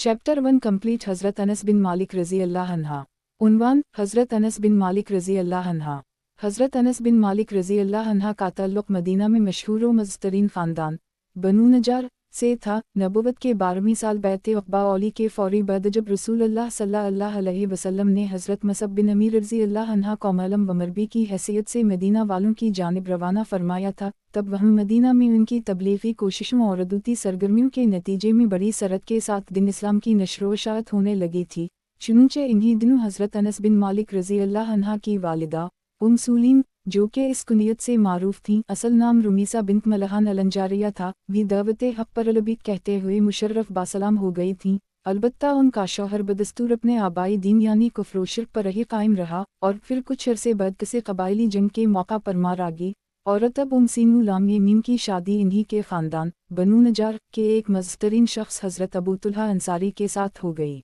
Chapter 1 complete हज़रत अनस बिन मालिक रज़ी अल्लाह अन्हा। उन्वान हज़रत अनस बिन मालिक रज़ी अल्लाह अन्हा। हज़रत अनस बिन मालिक रज़ी अल्लाह अन्हा का ताल्लुक़ मदीना में मशहूर व मज़तरीन ख़ानदान बनु नजार से था। नबुवत के 12वीं साल बैत उक़बा औली के फ़ौरी बाद जब रसूलुल्लाह सल्लल्लाहु अलैहि वसल्लम ने हज़रत मसअब बिन अमीर रज़ी अल्लाह अन्हा को मलम व मरबी की हैसियत से मदीना वालों की जानिब रवाना फरमाया था, तब वह मदीना में उनकी तबलीगी कोशिशों और अदूती सरगर्मियों के नतीजे में बड़ी सरत के साथ दिन इस्लाम की नशर व इशाअत होने लगी थी। चुनंचे इन्हीं दिनों हज़रत अनस बिन मालिक रज़ी अल्लाह अन्हा की वालिदा सुलीम, जो कि इस कुनियत से मारूफ थीं, असल नाम रुमीसा बिन्त मलहान अलंजारिया था, भी दावते हक़ पर अलबीक कहते हुए मुशर्रफ बासलाम हो गई थीं। अलबत्ता उनका शौहर बदस्तूर अपने आबाई दीन यानी कुफ्र व शिर्क पर ही कायम रहा और फिर कुछ अरसे बाद किसी कबायली जंग के मौका पर मारा गई और तब सीनू लाम यमीन की शादी इन्हीं के ख़ानदान बनु नजार के एक मज़तरीन शख्स हज़रत अबू तुल्हा अंसारी के साथ हो गई।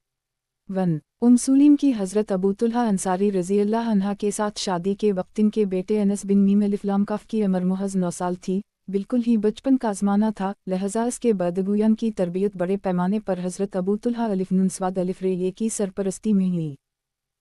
1 सुलीम की हज़रत अबू तुल्हा अंसारी रज़ी अल्लाह अन्हा के साथ शादी के वक्त इनके बेटे अनस बिन मीम अलिफ लाम काफ की उम्र महज 9 साल थी। बिल्कुल ही बचपन का ज़माना था, लिहाजा इसके बाद गुयान की तरबियत बड़े पैमाने पर हज़रत अबू तुल्हा अलिफ नून स्वाद अलिफ रे ये की सरपरस्ती में हुई।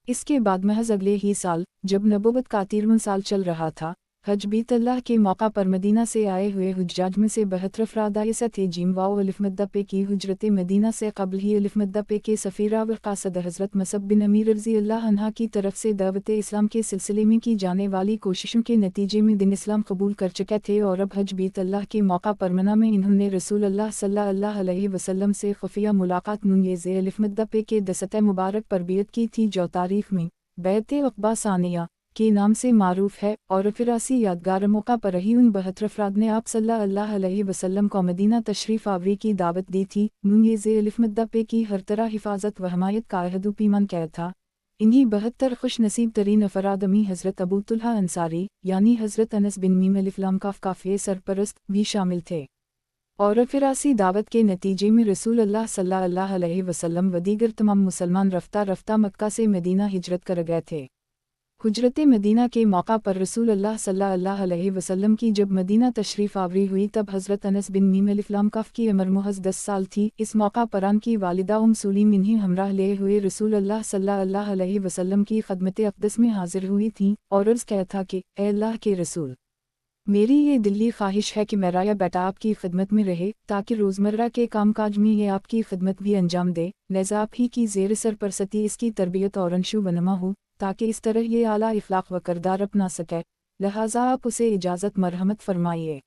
इसके बाद महज अगले ही साल जब नबुवत का 13वां साल चल रहा था, हज बीत अल्लाह के मौका पर मदीना से आए हुए हुज्जाज में से 72 अफराद आयसा थे। जिम वाओ अलिफ मद्दा पे की हुजरत मदीना से कबल ही अलिफ मद्दा पे के सफ़ीरा व क़ासद हज़रत मसअब बिन अमीर रज़ी अल्लाह अन्हा की तरफ से दावत इस्लाम के सिलसिले में की जाने वाली कोशिशों के नतीजे में दिन इस्लाम कबूल कर चुके थे और अब हज बीत अल्लाह के मौका पर मना में इन्होंने रसूलुल्लाह सल्लल्लाहु अलैहि वसल्लम से खुफिया मुलाकात नून अलिफ मद्दा पे के दस्तए मुबारक पर बियत की थी, जो तारीख़ में बैत उक़बा सानिया के नाम से मारूफ है और फिरासी यादगार मौका पर रही उन 72 अफराद ने आप सल्लल्लाहु अलैहि वसल्लम को मदीना तशरीफ़ आवरी की दावत दी थी। नून अलिफ मद्दा पे की हर तरह हिफाजत व हमायत का अहदु पीमान कैद था। इन्हीं 72 खुश नसीब तरीन अफराद में हज़रत अबू तुल्हा अंसारी यानी हज़रत अनस बिन मीम अलिफ लाम काफ काफ़े सरपरस्त भी शामिल थे और फिरासी दावत के नतीजे में रसूलुल्लाह सल्लल्लाहु अलैहि वसल्लम व दीगर तमाम मुसलमान रफ्ता रफ्ता मक्का से मदीना हिजरत कर गए थे। हुजरत मदीना के मौका पर रसूलुल्लाह सल्लल्लाहु अलैहि वसल्लम की जब मदीना तशरीफ़ आवरी हुई तब हज़रत अनस बिन मीम अलिफ लाम काफ की उम्र महज 10 साल थी। इस मौका पर उनकी वालिदा सुलीम इन्हीं हमराह ले हुए रसूलुल्लाह सल्लल्लाहु अलैहि वसल्लम की खदमत अक़दस में हाजिर हुई थीं और अर्ज़ किया था कि ए अल्लाह के रसूल, मेरी ये दिली ख्वाहिश है कि मेरा यह बेटा आपकी खिदमत में रहे ताकि रोज़मर्रा के कामकाज में ये आपकी खिदमत भी अंजाम दे, लिहाजा आप ही की ज़ेर सरपरस्ती इसकी तरबियत और अंशु वनमा हो ताकि इस तरह ये आला इखलाक व करदार अपना सके, लिहाजा आप उसे इजाज़त मरहमत फरमाइए।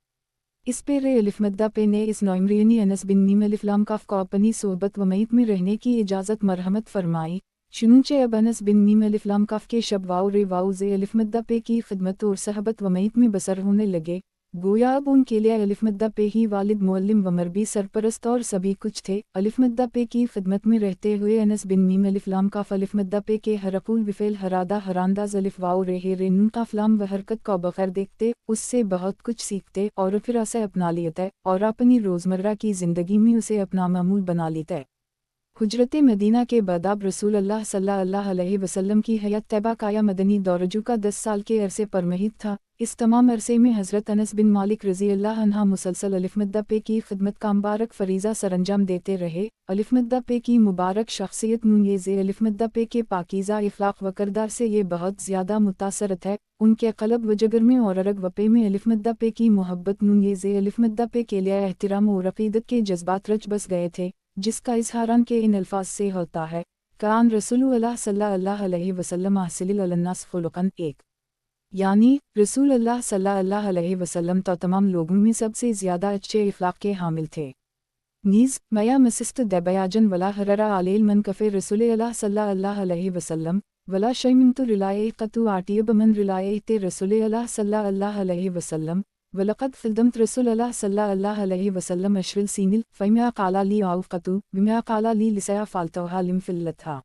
इस पर अलिफ मद्दा पे ने इस नौमरीनी अनस बिन मीम अलिफ लाम काफ को अपनी सोहबत व मईत में रहने की इजाज़त मरहमत फरमाई। चुनंचे अब अनस बिन मीम अलिफ लाम काफ के शब वाओ रे वाओ ज़े अलिफ मद्दा पे की खिदमत और सहबत व मईत में बसर होने लगे, गोया अब उनके लिए अलिफ मद्दा पे ही वालिद मुअल्लिम व मरबी सरपरस्त और सभी कुछ थे। अलिफ मद्दा पे की खिदमत में रहते हुए अनस बिन मीम अलिफ लाम काफ अलिफ मद्दा पे के हरकुल विफ़ेल हरादा हरांदाज अलिफ वाओ रे रे नून काफ लाम व हरकत को बखैर देखते, उससे बहुत कुछ सीखते और फिर उसे अपना लेते और अपनी रोज़मर्रा की ज़िंदगी में उसे अपना मामूल बना लेते। हुजरत मदीना के बाद अब रसूलुल्लाह सल्लल्लाहु अलैहि वसल्लम की हयात तैयबा का या मदनी दौरजू का 10 साल के अरसे पर महीद था। इस तमाम अरसे में हज़रत अनस बिन मालिक रज़ी अल्लाह अन्हा मुसलसल अलिफ मद्दा पे की खिदमत का मुबारक फ़रीज़ा सरअंजाम देते रहे। अलिफ मद्दा पे की मुबारक शख्सियत नून ये अलिफ मद्दा पे के पाकीज़ा इखलाक व करदार से ये बहुत ज़्यादा मुतासरत है। उनके क़ल्ब व जगर में और अरग वपे में अलिफ मद्दा पे की मोहब्बत नून ये अलिफ मद्दा पे के लिए एहतिराम और अक़ीदत के जज्बात रच बस गए थे, जिसका इज़हारान के इन अल्फाज से होता है, कान रसूलुल्लाह सल्लल्लाहु अलैहि वसल्लम अहसिल अलन्नास खुलुक़न 1, यानी रसूलुल्लाह सल्लल्लाहु अलैहि वसल्लम तो तमाम लोगों में सबसे ज़्यादा अच्छे इखलाक के हामिल थे। नीज़ मया मसिस्त दबयाजन वला हररा आलेल मन कफ़े रसूलुल्लाह सल्लल्लाहु अलैहि वसल्लम वला शयमिंतु रिलाए क़तु आटियब मन रिलाए ते रसूलुल्लाह सल्लल्लाहु अलैहि वसल्लम वलक़द फ़िल्दमत रसूलुल्लाह सल्लल्लाहु अलैहि वसल्लम अशरिल सीनिल फ़इमा क़ाला ली आउफ़क़तु बिमा क़ाला ली लिसया फ़ालतुहा लिम फ़िल्लतहा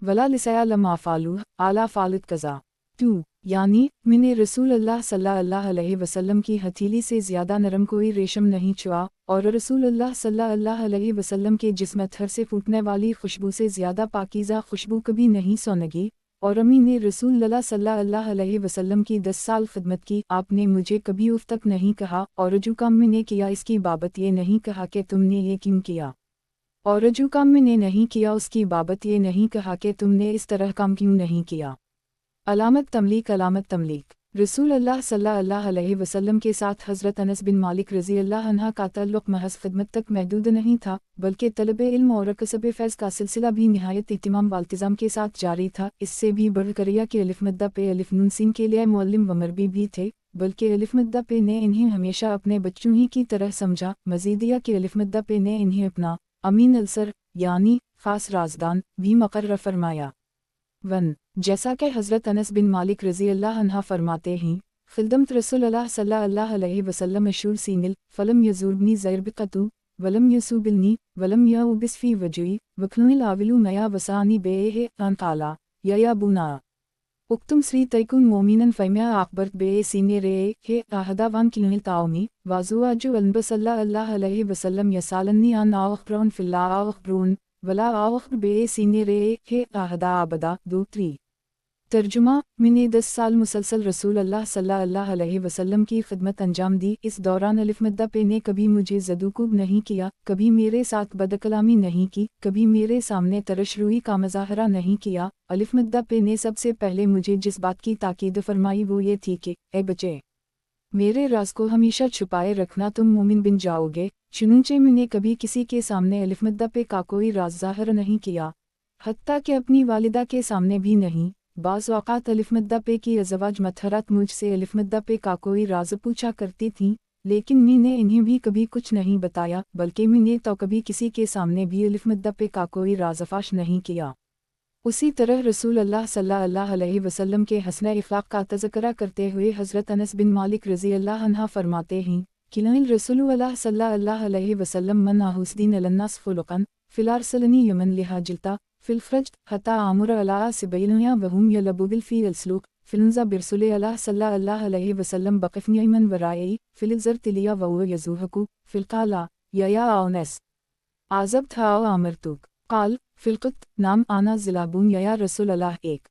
वला लिसया लमा फ़ालू आला फ़ालित कज़ा 2, यानी मैंने रसूलुल्लाह सल्लल्लाहु अलैहि वसल्लम की हथेली से ज़्यादा नरम कोई रेशम नहीं छुआ और रसूलुल्लाह सल्लल्लाहु अलैहि वसल्लम के जिस्म थर से फूटने वाली खुशबू से ज़्यादा पाकीज़ा खुशबू कभी नहीं सोनगी। और अम्मी ने रसूलुल्लाह सल्लल्लाहु अलैहि वसल्लम की 10 साल खिदमत की, आपने मुझे कभी उफ़ तक नहीं कहा और जो काम मैंने किया इसकी बाबत ये नहीं कहा कि तुमने ये क्यों किया। اور जो काम मैंने नहीं किया उसकी बाबत ये नहीं कहा कि तुमने इस तरह काम क्यों नहीं किया। अलामत तमलीक रसूल अल्लाह सल्लल्लाहु अलैहि वसल्लम के साथ हज़रत अनस बिन मालिक रज़ी अल्लाह अन्हा का ताल्लुक़ महज़ खिदमत तक महदूद नहीं था, बल्कि तलब इल्म और कसब फैज़ का सिलसिला भी निहायत इत्तिमाम वाल्तिज़ाम के साथ जारी था। इससे भी बढ़कर यह कि अलिफ मद्दा पे अलिफ नून सीन के लिए मुअल्लिम व मरबी भी थे, बल्कि अलिफ मद्दा पे ने इन्हें हमेशा अपने बच्चों ही की तरह समझा। मज़ीद यह कि अलिफ मद्दा पे ने इन्हें अपना अमीन अलसर यानी ख़ास राज़दान भी मुक़र्रर फरमाया। 1 जैसा कि हज़रत अनस बिन मालिक रज़ी अल्लाह अन्हा फरमाते हैं, ख़िदमत रसूलुल्लाह सल्लल्लाहु अलैहि वसल्लम मशहूर सीनिल फ़लम यज़ूरनी ज़ैरबिक़तु वलम यसूबिलनी वलम यउबिसफ़ी वजही वखनुल आविलु मया वसानी बेहे अनकाला या बुना उक्तुम श्री तैकुन मोमिनन फ़ैम्या अकबरत बे सीने रे हे अहदावान किनुल ताओमी वाजुआजु अल्ब सल्लल्लाहु अलैहि वसल्लम यसालनी अन आख़ब्रुन फ़िल्ला आख़ब्रुन वला आख़ब्र बे सीने रे हे अहदा अबदा 2-3 तर्जुमा मैंने 10 साल मुसलसल रसूल अल्लाह सल्लल्लाहु अलैहि वसल्लम की खिदमत अंजाम दी। इस दौरान अलिफ मद्दा पे ने कभी मुझे ज़दूकुब नहीं किया, कभी मेरे साथ बदकलामी नहीं की, कभी मेरे सामने तरशरूई का मुज़ाहरा नहीं किया। अलिफ मद्दा पे ने सबसे पहले मुझे जिस बात की ताकीद फरमाई वो ये थी कि ए बच्चे, मेरे राज को हमेशा छुपाए रखना, तुम मोमिन बन जाओगे। चुनूंचे मैंने कभी किसी के सामने अलिफ मद्दा पे का कोई राज ज़ाहिर नहीं किया, हत्ता कि अपनी वालिदा के सामने भी नहीं। बाज़ औक़ात अलिफ मद्दा पे की अज़वाज मतहरत मुझसे अलिफ मद्दा पे का कोई राज पूछा करती थीं, लेकिन मैंने इन्हें भी कभी कुछ नहीं बताया, बल्कि मैंने तो कभी किसी के सामने भी अलिफ मद्दा पे का कोई राज फ़ाश नहीं किया। उसी तरह रसूल अल्लाह सल्लल्लाहु अलैहि वसल्लम के हसन इख़लाक़ का तज़किरा करते हुए हज़रत अनस बिन मालिक रज़ी अल्लाह अन्हा फरमाते हैं कि रसूलुल्लाह सल्लल्लाहु अलैहि वसल्लम मन अहुस्दीन अलन्नास ख़ुलुक़न फ़िल अरसलनी यमन लिहाजिलता फ़िल फ़रज हता आमुर अला सिबैलया वहुम यलबुबिल फ़ी अलसलूक फ़िलंज़ा बिरसुल अल्लाह सल्लल्लाहु अलैहि वसल्लम बक़फ़नी यमन वराई फ़िल ज़रतिलिया वहुव यज़ूहकु फ़िल क़ाला या औनस आज़ब था आमरतुक क़ाल फ़िलक़त नाम आना ज़िलाबून या रसूल अल्लाह। 1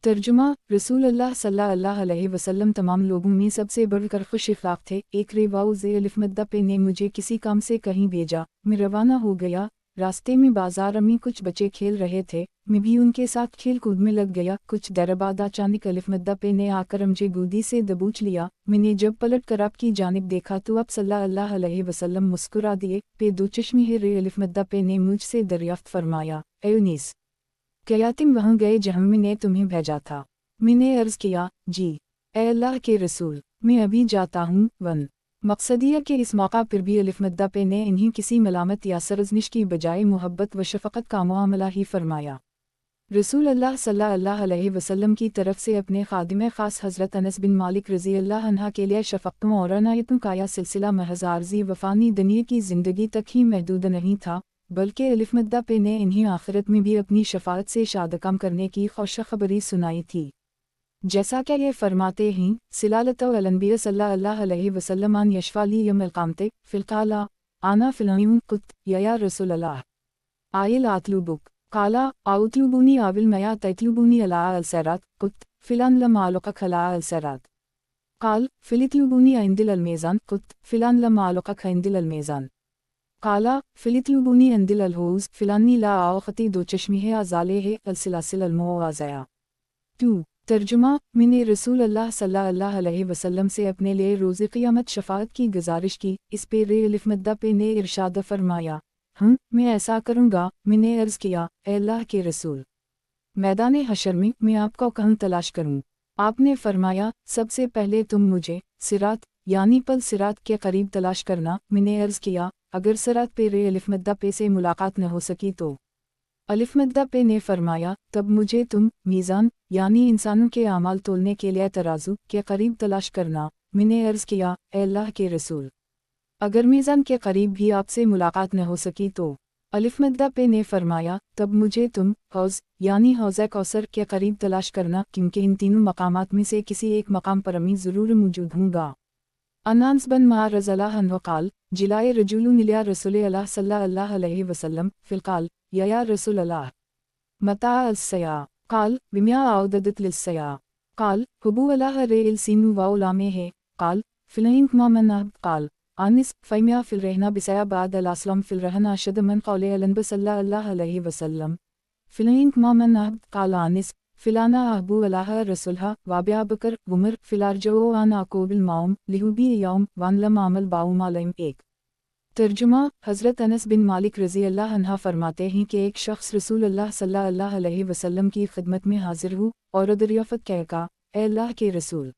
तर्जुमा रसूल अल्लाह सल्लल्लाहु अलैहि वसल्लम तमाम लोगों में सबसे बढ़कर खुश इख़लाक़ थे। एक रिवाज़े अलिफ मद्दा पे ने मुझे किसी काम से कहीं भेजा, मैं रवाना हो गया। रास्ते में बाजार में कुछ बच्चे खेल रहे थे, मैं भी उनके साथ खेल कूद में लग गया। कुछ देर बाद अचानक अलिफ मद्दा पे ने आकर मुझे गोदी से दबोच लिया। मैंने जब पलट कर आपकी जानिब देखा तो आप सल्लल्लाहु अलैहि वसल्लम मुस्कुरा दिए। पे दो चश्मी रे अलिफ मद्दा पे ने मुझसे दरियाफ्त फरमाया, ए उनीस, क्या तुम वहाँ गए जहाँ मैंने तुम्हें भेजा था? मैंने अर्ज़ किया, जी ए अल्लाह के रसूल, मैं अभी जाता हूँ। 1 मकसद यह कि इस मौका पर भी अलिफ मद्दा पे ने इन्हें किसी मलामत या सरजनिश की बजाय मोहब्बत व शफ़क़त का मामला ही फरमाया। रसूल अल्लाह सल्लल्लाहु अलैहि वसल्लम की तरफ से अपने ख़ादिम ख़ास हज़रत अनस बिन मालिक रज़ी अल्लाह अन्हा के लिए शफ़क़तों और अनायतों का यह सिलसिला महज़ आर्ज़ी वफ़ानी दुनिया की ज़िंदगी तक ही महदूद नहीं था, बल्कि अलिफ मद्दा पे ने इन्हें आखिरत में भी अपनी शफ़ाअत से शादकाम करने की खुशखबरी सुनाई थी। जैसा कि ये फरमाते हैं, सिलालतो अलनबिया सल्लल्लाहु अलैहि वसल्लम अन यशफ़ाली यौमल क़यामत फ़िल क़ाला आना फ़िल कुत या रसूल अल्लाह आयल आतलुबुक क़ाला आउतलुबुनी आविल मया तैतलुबुनी अला अलसरात कुत फ़िलान लमालुक़ खला अलसरात क़ाल फ़िलितलुबुनी इंदिल अलमेज़ान कुत फ़िलान लमालुक़ खइंदिल अलमेज़ान क़ाला फ़िलितलुबुनी इंदिल अलहूज़ फ़िलानी ला आख़ती दो चश्मी है आज़ाले है अलसिलासिल अलमुआज़या। 2 तर्जुमा मैंने रसूल अल्लाह सल्लल्लाहु अलैहि वसल्लम से अपने लिए रोज़े क़यामत शफ़ाअत की गुजारिश की। इस पे रे अलिफ मद्दा पे ने इरशाद फरमाया, मैं ऐसा करूँगा। मैंने अर्ज़ किया, ए अल्लाह के रसूल, मैदान हशर में मैं आपको कहाँ तलाश करूँ? आपने फरमाया, सबसे पहले तुम मुझे सिरात यानी पल सिरात के करीब तलाश करना। मैंने अर्ज़ किया, अगर सिरात पे रे अलिफ मद्दा पे से मुलाकात न हो सकी तो? अलिफ मद्दा पे ने फरमाया, तब मुझे तुम मीज़ान यानी इंसानों के आमाल तोलने के लिए तराजू के करीब तलाश करना। मैंने अर्ज़ किया, ए अल्लाह के रसूल, अगर मीज़ान के करीब भी आपसे मुलाकात न हो सकी तो? अलिफ मद्दा पे ने फरमाया, तब मुझे तुम हौज़ यानी हौज़े कौसर के करीब तलाश करना, क्योंकि इन तीनों मकामात में से किसी एक मकाम पर मैं ज़रूर मौजूद हूँगा। अनास बन मा रज़ियल्लाहु अन्हु क़ाल जिलाए रजुलुन इला रसूल अल्लाह सल्लल्लाहु अलैहि वसल्लम फ़िल क़ाल या रसूल अल्लाह मता अलसया क़ाल बिमिया आउददत लिलसया क़ाल हुबु अल्लाह रे इल सीनु वाउलामे है क़ाल फ़िलइन मा मना क़ाल आनिस फ़ैमिया फ़िल रहना बिसाया बाद अल-असलम फ़िल रहना अशद मन क़ौले अलनब सल्लल्लाहु अलैहि वसल्लम फ़िलइन कमामन अहद क़ाल आनिस फ़िलाना अहबू अलाह रसुलहा वाबिया बकर उमर फ़िलारजो आन आकोबिल माउम लिहुबी यौम वन लम आमल बाउम अलैम एक। तर्जुमा हज़रत अनस बिन मालिक रज़ी अल्लाह अन्हा फरमाते हैं कि एक शख्स रसूल अल्लाह सल्लल्लाहु अलैहि वसल्लम की खिदमत में हाजिर हुआ और दरियाफ़त कहका, ए अल्लाह के रसूल,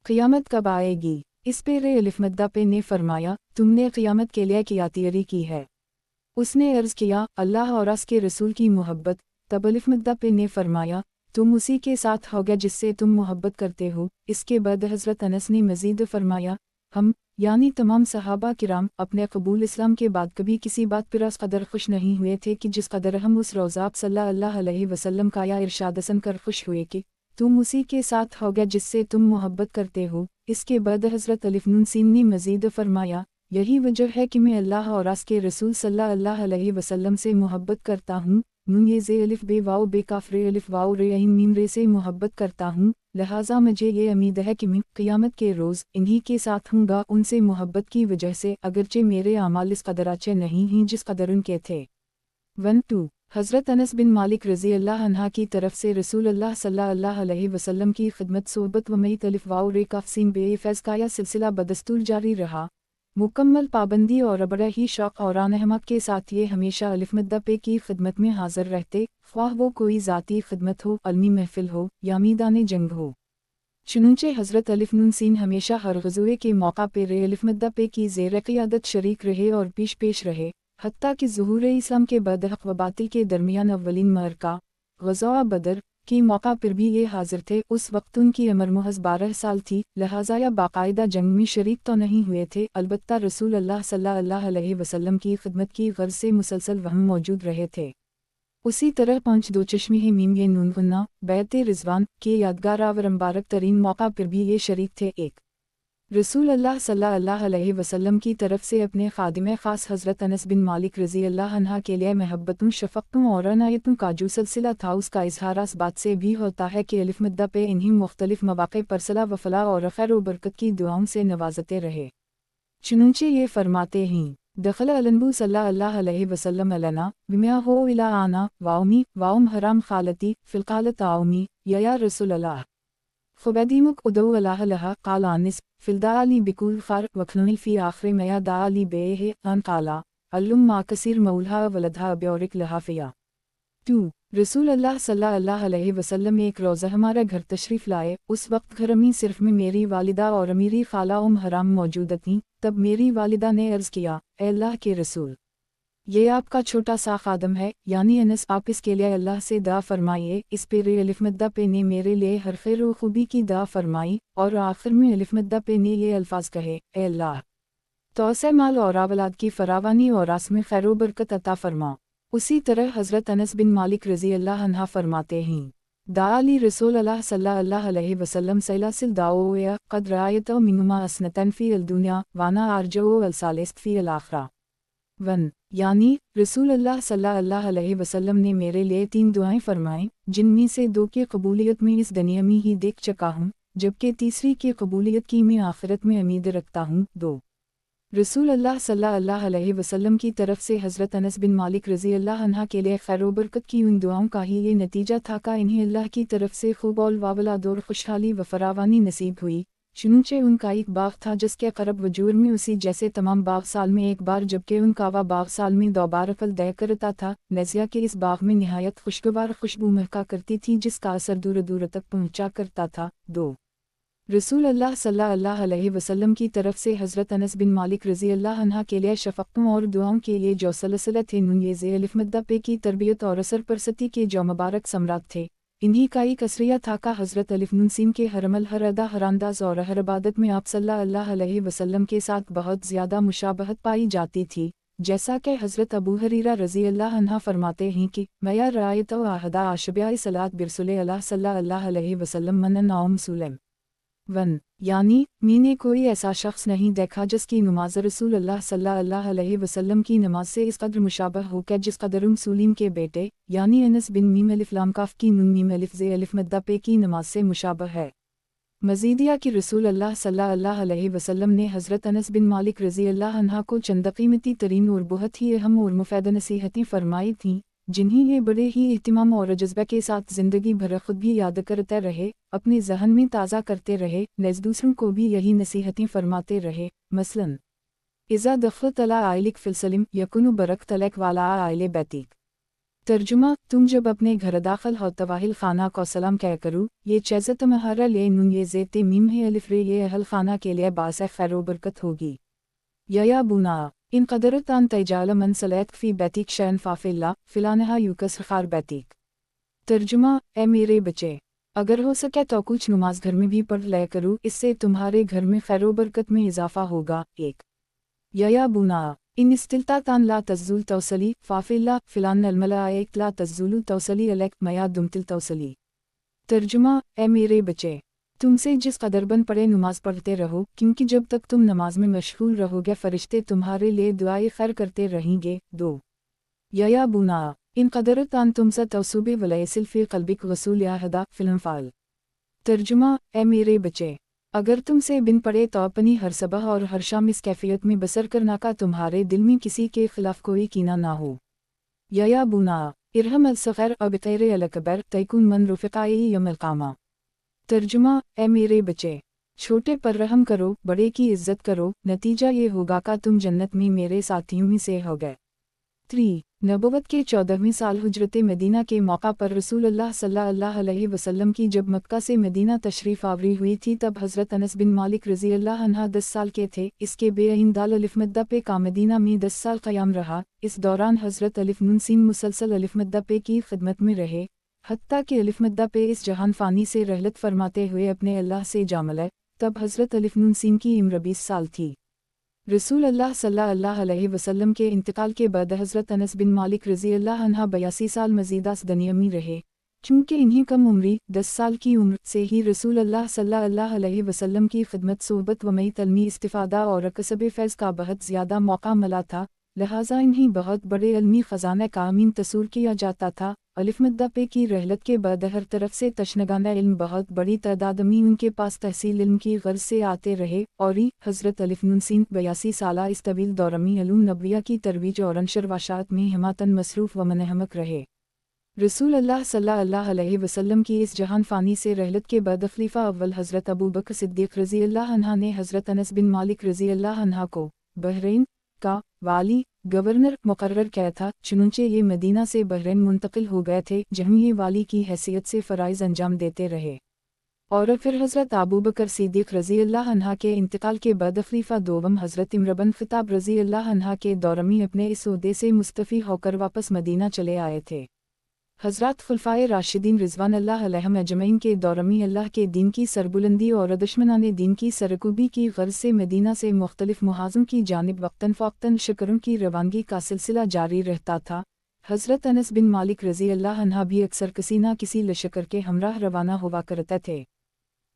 क़ियामत कब आएगी? इस पे रे अलिफ़मद्दा पे ने फरमाया, तुमने क़ियामत के लिए क्या तैयारी की है? उसने अर्ज़ किया, अल्लाह और उसके रसूल की मोहब्बत। तब अलिफ़मद्दा पे ने फरमाया, तुम उसी के साथ होगा जिससे तुम मोहब्बत करते हो। इसके बाद हज़रत अनस ने मज़ीद फरमाया, हम यानी तमाम सहाबा किराम अपने कबूल इस्लाम के बाद कभी किसी बात पर इस कदर खुश नहीं हुए थे कि जिस कदर हम उस रोज़ा सल्लल्लाहु अलैहि वसल्लम का या इरशादसन कर खुश हुए कि तुम उसी के साथ होगा जिससे तुम मोहब्बत करते हो। इसके बाद हज़रत अलिफ़ सीन ने मज़ीद फरमाया, यही वजह है कि मैं अल्लाह और उसके रसूल सल्लल्लाहु अलैहि वसल्लम से मोहब्बत करता हूँ। नून ये ज़े अलिफ़ बे वाओ बे काफ़ रे अलिफ़ वाओ रे ऐन मीम रे से मोहब्बत करता हूँ, लिहाजा मुझे ये उम्मीद है कि मैं क़ियामत के रोज़ इन्हीं के साथ हूँगा उनसे मोहब्बत की वजह से, अगरचे मेरे आमाल इस कदर अच्छे नहीं हैं जिस कदर उनके थे। 1-2 हज़रत अनस बिन मालिक रज़ी अल्लाह अन्हा की तरफ से रसूल अल्लाह सल्लल्लाहु अलैहि वसल्लम की खिदमत सोहबत व मईत अलिफ़ वाओ रे काफ़ सीन बे फ़ैज़ का यह सिलसिला बदस्तूर जारी रहा। मुकम्मल पाबंदी और बड़ा ही शौक़ और अहमक के साथ ये हमेशा अलिफ़मद्दा पे की खिदमत में हाज़िर रहते, ख्वाह वो कोई ज़ाती खिदमत हो, अलमी महफ़िल हो या मैदान जंग हो। चुनूंचे हज़रत अलिफ़ नून सीन हमेशा हर ग़ज़वे के मौका पे रे अलिफ़मद्दा पे की ज़ेर क़ियादत शरीक रहे और पेश रहे, हत्ता कि ज़ुहूर इस्लाम के बाद हक़ व बातिल के दरमियान अव्वलीन मअरका ग़ज़वा बदर की मौका पर भी ये हाजिर थे। उस वक्त उनकी उम्र महज़ 12 साल थी, लिहाजा या बाकायदा जंग में शरीक तो नहीं हुए थे, अलबत्ता रसूल अल्लाह सल्लल्लाहु अलैहि वसल्लम की खिदमत की गर्ज़ से मुसलसल वहाँ मौजूद रहे थे। उसी तरह 5 दो चश्मे मीम ये नून गुन्ना बैत रिज़वान के यादगार और मुबारक तरीन मौका पर भी ये शरीक थे। एक रसूल अल्लाह सल्लल्लाहु अलैहि वसल्लम की तरफ से अपने खादिम ख़ास हज़रत अनस बिन मालिक रज़ी अल्लाह अन्हा के लिए महब्बतों शफ़क़तों और अनायतों का जो सिलसिला था उसका इजहार इस बात से भी होता है कि अलिफ़मद्दा पे इन्हीं मुख्तलिफ़ मौक़े पर सलाह व फ़लाह और खैर व बरकत की दुआओं से नवाजते रहे। चुनूंचे ये फरमाते हैं, दखल अलनबू सल्लल्लाहु अलैहि वसल्लम अलना बिमा हो इला आना वाउमी वाउम हराम खालती फ़िलक़ालत आउमी या रसूल अल्लाह ख़ुबैदीमुक उदौ अल्लाह लहा क़ाल आनिस फ़िलदा अली बिकुल ख़ार वखलनी फ़ी आख़िर मया दा अली बेह अन क़ाला अल्लुम मा कसीर मौलहा वलदहा ब्योरिक लहाफ़िया। 2 रसूल अल्लाह सल्लल्लाहु अलैहि वसल्लम एक रोज़ा हमारा घर तशरीफ़ लाए। उस वक्त घर में सिर्फ में मेरी वालिदा और मेरी खाला हराम मौजूद थीं। तब मेरी वालिदा ने अर्ज़ किया, ए अल्लाह के रसूल, ये आपका छोटा सा खादम है यानी अनस, आप इसके लिए अल्लाह से दुआ फरमाइए। इस पे रे अलिफ़मद्दा पे ने मेरे लिए हर खैर व खूबी की दुआ फरमाई और आखिर में अलिफ़मद्दा पे ने ये अल्फाज कहे, ए अल्लाह, तौसे माल और औलाद की फरावानी और आसमें खैर व बरकत अता फरमा। उसी तरह हज़रत अनस बिन मालिक रज़ी अल्लाह अन्हा फरमाते हैं, दा अली रसूल अल्लाह सल्लल्लाहु अलैहि वसल्लम सैलासिल दाओ या क़द रायतो मिनुमा असनतन फ़ी अल दुनिया वाना आरजो अल सालिस फ़ी अल आखिरा। 1 यानी रसूल अल्लाह सल्लल्लाहु अलैहि वसल्लम ने मेरे लिए 3 दुआएं फरमाएं, जिनमें से 2 की कबूलियत में इस दुनिया में ही देख चुका हूँ, जबकि तीसरी की कबूलियत की मैं आखिरत में उम्मीद रखता हूँ। 2 रसूल अल्लाह सल्लल्लाहु अलैहि वसल्लम की तरफ से हज़रत अनस बिन मालिक रज़ी अल्लाह अन्हा के लिए खैर व बरकत की उन दुआओं का ही ये नतीजा था कि इन्हें अल्लाह की तरफ से खूब औलाद और खुशहाली व फरावानी नसीब हुई। चुनूंचे उनका एक बाग था जिसके करब वजूर में उसी जैसे तमाम बाग साल में एक बार, जबकि उनका वह बाग साल में 2 बार फल दया करता था। नज़िया के इस बाग में नहायत खुशगवार खुशबू महका करती थी जिसका असर दूर दूर तक पहुँचा करता था। 2 रसूल अल्लाह सल्लल्लाहु अलैहि वसल्लम की तरफ से हज़रत अनस बिन मालिक रज़ी अल्लाह अन्हा के लिए शफ़क़तों और दुआओं के लिए जो सलसिला थे ये ज़े अलिफ़मद्दा पे की तरबियत और असर परसती के जो मुबारक सम्राट थे। इन्हीं का एक असरिया था का हज़रत अलिफ़ नून सीन के हर अमल, हर अदा, हर अंदाज़ और हर इबादत में आप सल्लल्लाहु अलैहि वसल्लम के साथ बहुत ज़्यादा मुशाबहत पाई जाती थी। जैसा कि हज़रत अबू हुरैरा रज़ी अल्लाह अन्हा फरमाते हैं कि मैं रायतो अहदा आशबिया सलात बिरसुल अल्लाह सल्लल्लाहु अलैहि वसल्लम मन नाम सुलम 1 यानी मैंने कोई ऐसा शख्स नहीं देखा जिसकी नमाज रसूल अल्लाह सल्लल्लाहु अलैहि वसल्लम की नमाज से इस कदर मुशाबह हो कि जिस कदर सुलीम के बेटे यानी अनस बिन मीम अलिफ लाम काफ की नून मीम अलिफ ज़े अलिफ मद्दा पे की नमाज से मुशाबह है। मजीदिया कि रसूल अल्लाह सल्लल्लाहु अलैहि वसल्लम ने हज़रत अनस बिन मालिक रज़ी अल्लाह अन्हा को चंद कीमती तरीन और बहुत ही अहम और मुफीद नसीहतें फरमाई थीं, जिन्हें ये बड़े ही एहतिमाम और जज्बे के साथ ज़िंदगी भर खुद भी याद करते रहे, अपने जहन में ताज़ा करते रहे, नेज़ दूसरों को भी यही नसीहतें फरमाते रहे। मसलन इज़ा दख़लत अला आइलिक फ़िलसलिम यकुनु बरकत लक वाला आइले बैतिक। तर्जुमा, तुम जब अपने घर दाखिल हो तवाहिल खाना को सलाम कह करो, ये चेज़त महरा ले नून ये ज़ेते मीम है अलिफ रे ये अहल खाना के लिए बास खैर बरकत होगी। या बुना इन कदरत आन तैजाल मन सलैत फ़ी बैतिक शैन फ़ाफ़िल्ला फ़िलानहा यूकस ख़ार बैतिक। तर्जुमा, ए मेरे बच्चे, अगर हो सके तो कुछ नमाज घर में भी पढ़ लिया करो, इससे तुम्हारे घर में खैर बरकत में इजाफ़ा होगा। एक या बुना इन इस्तिल्ता तान ला तज़्ज़ुल तौसली फ़ाफ़िल्ला फ़िलान अलमलाइक ला तज़्ज़ुलु तौसली अलैक मया दुमतिल तौसली। तर्जुमा, ए मेरे बच्चे, तुमसे जिस कदर बन पड़े नमाज पढ़ते रहो, क्योंकि जब तक तुम नमाज में मशगूल रहोगे फ़रिश्ते तुम्हारे लिए दुआएं खैर करते रहेंगे। दो या बुना इन कदरत आन तुमसा तौसुबे वलयसिल फ़ी क़ल्बिक गसूल या हदा फ़िल्मफ़ाल। तर्जुमा, ए मेरे बच्चे, अगर तुमसे बिन पड़े तो अपनी हर सबह और हर शाम इस कैफियत में बसर करना का तुम्हारे दिल में किसी के खिलाफ कोई कीना ना हो। या बुना इरहम अल-सग़ीर अबतैर अल-कबर तैकुन मन रुफ़िक़ाए यौमल क़ियामा। तर्जुमा, ए मेरे बच्चे, छोटे पर रहम करो, बड़े की इज़्ज़त करो, नतीजा ये होगा कि तुम जन्नत में मेरे साथियों में से हो गए। 3 नबुव्वत के 14वें साल हिजरत मदीना के मौका पर रसूलुल्लाह सल्लल्लाहु अलैहि वसल्लम की जब मक्का से मदीना तशरीफ़ आवरी हुई थी, तब हज़रत अनस बिन मालिक रज़ी अल्लाह अन्हा 10 साल के थे। इसके बेअइन दाल अलिफ मद्दा पे का मदीना में 10 साल क़याम रहा। इस दौरान हज़रत अलिफ नून सीन मुसलसल अलिफ मद्दा पे की खिदमत में रहे, हत्ता कि अलिफ मद्दा पे इस जहान फ़ानी से रहलत फरमाते हुए अपने अल्लाह से जा मिले। तब हज़रत अलिफ नून सीन की उम्र 20 साल थी। रसूल अल्लाह सल्लल्लाहु अलैहि वसल्लम के इंतकाल के बाद हज़रत अनस बिन मालिक रज़ी अल्लाह अन्हा 82 साल मज़ीदास दुनिया में रहे। चूँकि इन्हीं कम उम्री 10 साल की उम्र से ही रसूल अल्लाह सल्लल्लाहु अलैहि वसल्लम की खिदमत सोहबत व मई तलमी इस्तिफ़ादा और कसब फ़ैज़ का बहुत ज़्यादा मौका मिला था, लिहाजा इन्हीं बहुत बड़े इल्मी ख़ज़ाने का अमीन तस्वूर किया जाता था। अलिफ मद्दा पे की रहलत के बाद हर तरफ से तशनगाना इल्म बहुत बड़ी तादाद में उनके पास तहसील इल्म की गर्ज से आते रहे, और हज़रत अलिफ नून सीन 82 साला इस तवील दौर में उलूम नबविया की तरवीज और नशर वाशात में हिमातन मसरूफ़ व मनहमक रहे। रसूल अल्लाह सल्लल्लाहु अलैहि वसल्लम की इस जहान फ़ानी से रहलत के बाद खलीफ़ा अव्वल हज़रत अबू बकर सिद्दीक़ रज़ी अल्लाह अन्हा ने हज़रत अनस बिन मालिक रज़ी अल्लाह अन्हा को बहरीन का वाली गवर्नर मुकर्रर किया था। चुनंचे ये मदीना से बहरीन मुंतकिल हो गए थे, जहाँ ये वाली की हैसियत से फ़राइज़ अंजाम देते रहे। और फिर हज़रत अबू बकर सिद्दीक़ रज़ी अल्लाह अन्हा के इंतकाल के बाद खलीफ़ा दोम हज़रत इमर बिन ख़त्ताब रज़ी अल्लाह अन्हा के दौर में अपने इस ओहदे से मुस्तफ़ी होकर वापस मदीना चले आए थे। हज़रत खुलफ़ाए राशिदीन रिज़वान अल्लाह अलैहिम अजमईन के दौर में अल्लाह के दीन की सरबुलंदी और दुश्मनाने दीन की सरकूबी की गर्ज से मदीना से मुख्तलिफ मुहाज़ों की जानिब वक्तन फ़ौक्तन शिकरों की रवानगी का सिलसिला जारी रहता था। हज़रत अनस बिन मालिक रज़ी अल्लाह अन्हा भी अक्सर किसी न किसी लश्कर के हमराह रवाना हुआ करते थे,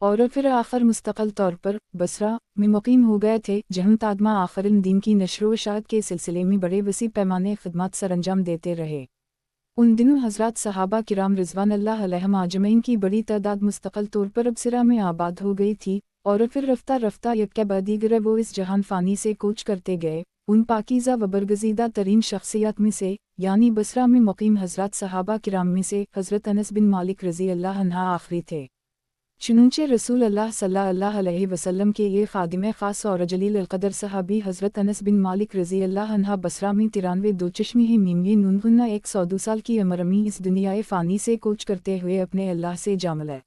और फिर आखिर मुस्तक़ल तौर पर बसरा में मुक़ीम हो गए थे, जहाँ तादमा आखिर दीन की नशर व इशाअत के सिलसिले में बड़े वसी पैमाने खिदमत सरअंजाम देते रहे। उन दिनों हज़रत सहाबा किराम रिज़वान अल्लाह अलैहिम अजमईन की बड़ी तादाद मुस्तक़ल तौर पर अबसरा में आबाद हो गई थी, और फिर रफ्ता रफ्ता एक के बाद दीगर वो इस जहान फ़ानी से कूच करते गए। उन पाकीज़ा व बरगज़ीदा तरीन शख्सियत में से, यानी बसरा में मुक़ीम हज़रत सहाबा किराम में से हज़रत अनस बिन मालिक रज़ी अल्लाह अन्हा आखिरी थे। चुनंचे रसूल अल्लाह सल्लल्लाहु अलैहि वसल्लम के ये ख़ादिम ख़ास और जलील अल-क़दर सहाबी हज़रत अनस बिन मालिक रज़ी अल्लाह अन्हा बसरा में 93 दो चश्मी ही मीमी नुनगुन्ना 102 साल की उम्र में इस दुनियाए फ़ानी से कूच करते हुए अपने अल्लाह से जा मिले।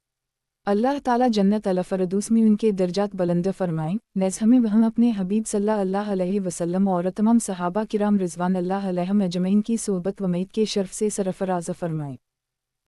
अल्लाह ताला जन्नत अल-फ़रदौस में उनके दर्जात बुलंद फरमाएं। नेज़ हमें वह अपने हबीब सल्लल्लाहु अलैहि वसल्लम और तमाम सहाबा किराम रिज़वान अल्लाह अलैहिम अजमईन की सोहबत व मईत के शर्फ़ से सरफ़राज़ फरमाएं।